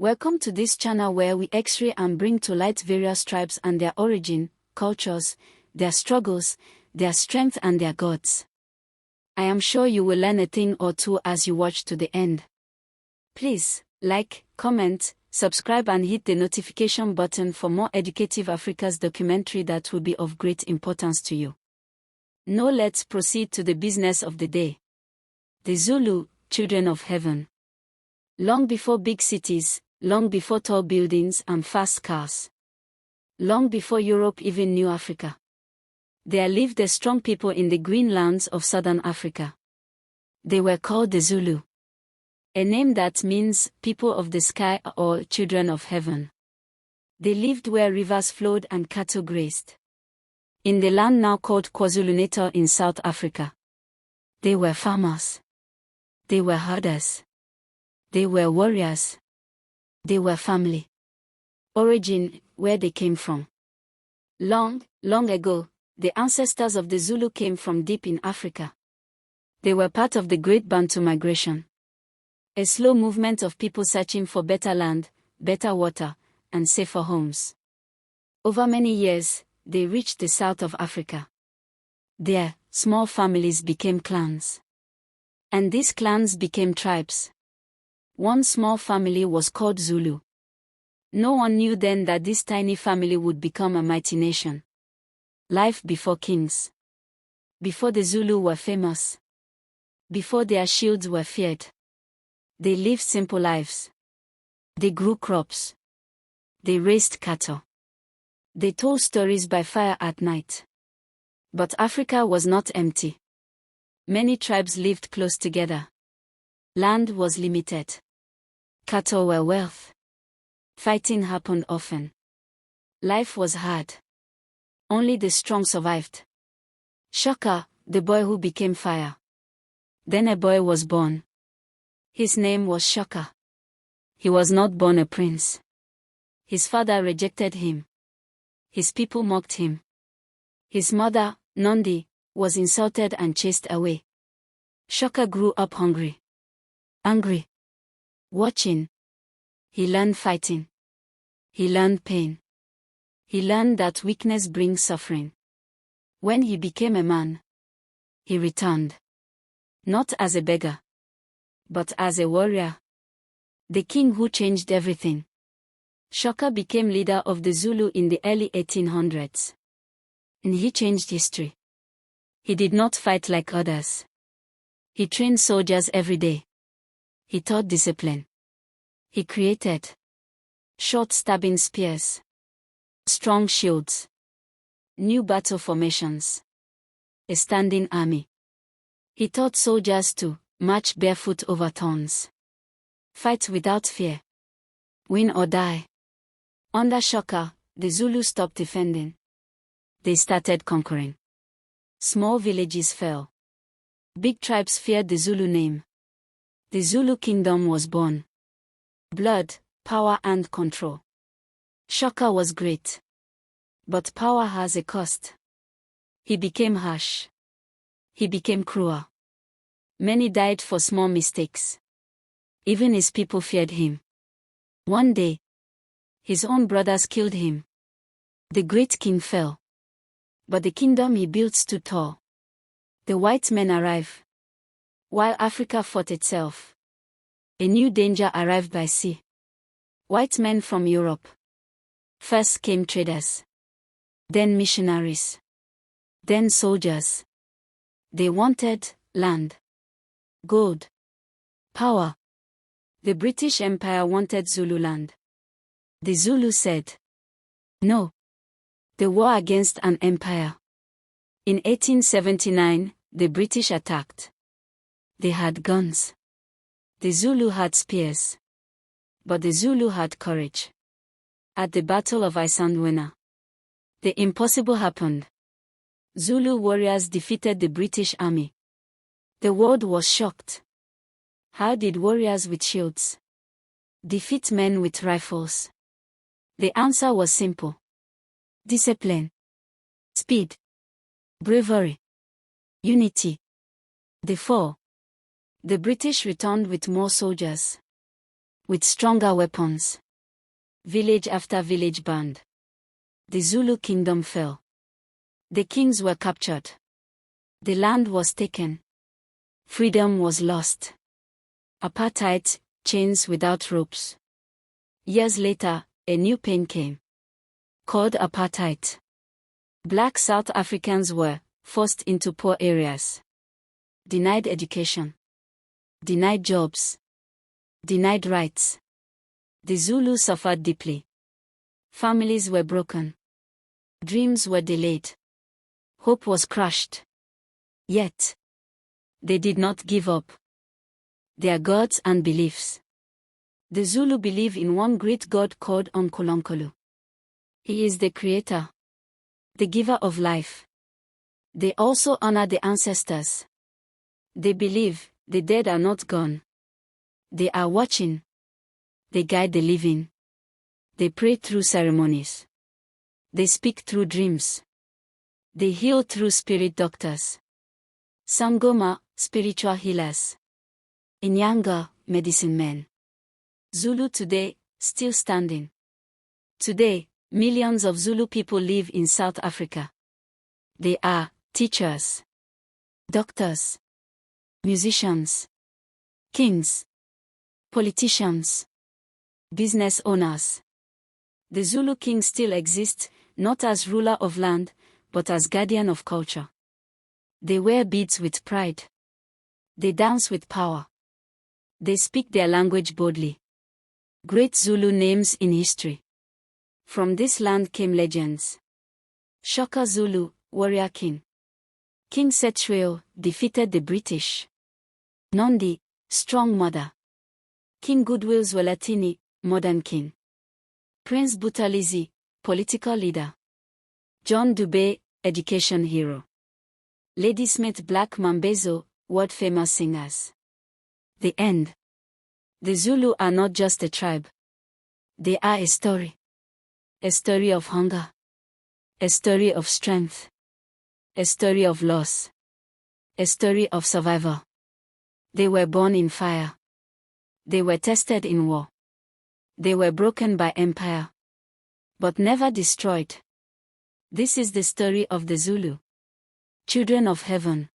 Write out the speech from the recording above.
Welcome to this channel where we x-ray and bring to light various tribes and their origin, cultures, their struggles, their strength and their gods. I am sure you will learn a thing or two as you watch to the end. Please, like, comment, subscribe and hit the notification button for more educative Africa's documentary that will be of great importance to you. Now let's proceed to the business of the day. The Zulu, children of heaven. Long before big cities, long before tall buildings and fast cars. Long before Europe even knew Africa. There lived a strong people in the green lands of southern Africa. They were called the Zulu. A name that means people of the sky or children of heaven. They lived where rivers flowed and cattle grazed. In the land now called KwaZulu-Natal in South Africa. They were farmers. They were herders. They were warriors. They were family. Origin, where they came from. Long, long ago, the ancestors of the Zulu came from deep in Africa. They were part of the Great Bantu Migration. A slow movement of people searching for better land, better water, and safer homes. Over many years, they reached the south of Africa. There, small families became clans. And these clans became tribes. One small family was called Zulu. No one knew then that this tiny family would become a mighty nation. Life before kings. Before the Zulu were famous. Before their shields were feared. They lived simple lives. They grew crops. They raised cattle. They told stories by fire at night. But Africa was not empty. Many tribes lived close together. Land was limited. Cattle were wealth. Fighting happened often. Life was hard. Only the strong survived. Shaka, the boy who became fire. Then a boy was born. His name was Shaka. He was not born a prince. His father rejected him. His people mocked him. His mother, Nondi, was insulted and chased away. Shaka grew up hungry. Angry. Watching. He learned fighting. He learned pain. He learned that weakness brings suffering. When he became a man, he returned. Not as a beggar, but as a warrior. The king who changed everything. Shaka became leader of the Zulu in the early 1800s. And he changed history. He did not fight like others. He trained soldiers every day. He taught discipline. He created short stabbing spears, strong shields, new battle formations, a standing army. He taught soldiers to march barefoot over thorns, fight without fear, win or die. Under Shaka, the Zulu stopped defending. They started conquering. Small villages fell. Big tribes feared the Zulu name. The Zulu kingdom was born. Blood, power and control. Shaka was great. But power has a cost. He became harsh. He became cruel. Many died for small mistakes. Even his people feared him. One day, his own brothers killed him. The great king fell. But the kingdom he built stood tall. The white men arrived. While Africa fought itself. A new danger arrived by sea. White men from Europe. First came traders. Then missionaries. Then soldiers. They wanted land. Gold. Power. The British Empire wanted Zululand. The Zulu said, no. The war against an empire. In 1879, the British attacked. They had guns. The Zulu had spears. But the Zulu had courage. At the Battle of Isandlwana, the impossible happened. Zulu warriors defeated the British army. The world was shocked. How did warriors with shields defeat men with rifles? The answer was simple. Discipline. Speed. Bravery. Unity. The fall. The British returned with more soldiers. with stronger weapons. Village after village burned. The Zulu kingdom fell. The kings were captured. The land was taken. Freedom was lost. Apartheid, chains without ropes. Years later, a new pain came. Called apartheid. Black South Africans were forced into poor areas. Denied education. Denied jobs. Denied rights. The Zulu suffered deeply. Families were broken. Dreams were delayed. Hope was crushed. Yet, they did not give up their gods and beliefs. The Zulu believe in one great God called uNkulunkulu. He is the creator, the giver of life. They also honor the ancestors. They believe the dead are not gone. They are watching. They guide the living. They pray through ceremonies. They speak through dreams. They heal through spirit doctors. Sangoma, spiritual healers. Inyanga, medicine men. Zulu today, still standing. Today, millions of Zulu people live in South Africa. They are teachers, doctors, musicians, kings, politicians, business owners. The Zulu king still exists, not as ruler of land, but as guardian of culture. They wear beads with pride. They dance with power. They speak their language boldly. Great Zulu names in history. From this land came legends. Shaka Zulu, warrior king. King Setshweo defeated the British. Nondi, strong mother. King Goodwill Zwelithini, modern king. Prince Buthelezi, political leader. John Dube, education hero. Ladysmith Black Mambezo, world-famous singers. The end. The Zulu are not just a tribe. They are a story. A story of hunger. A story of strength. A story of loss. A story of survival. They were born in fire. They were tested in war. They were broken by empire, but never destroyed. This is the story of the Zulu. Children of heaven.